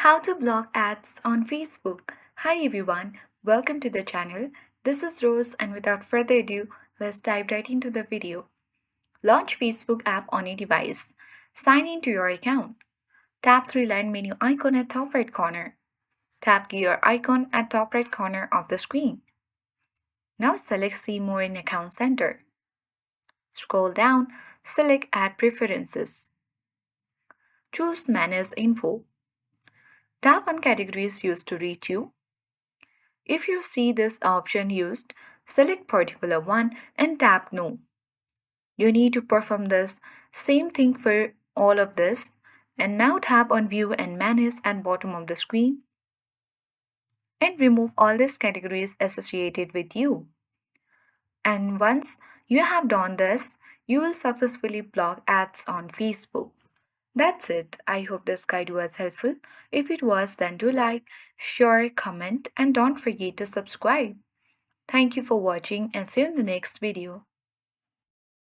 How to block ads on Facebook. Hi everyone, welcome to the channel. This is Rose, and without further ado, let's dive right into the video. Launch Facebook app on a device. Sign in to your account. Tap three-line menu icon at top right corner. Tap gear icon at top right corner of the screen. Now select See More in Account Center. Scroll down, select Add Preferences. Choose Manage Info. Tap on categories used to reach you. If you see this option used, select particular one and tap No. You need to perform this same thing for all of this. And now tap on View and Manage at bottom of the screen and remove all these categories associated with you. And once you have done this, you will successfully block ads on Facebook. That's it. I hope this guide was helpful. If it was, then do like, share, comment, and don't forget to subscribe. Thank you for watching and see you in the next video.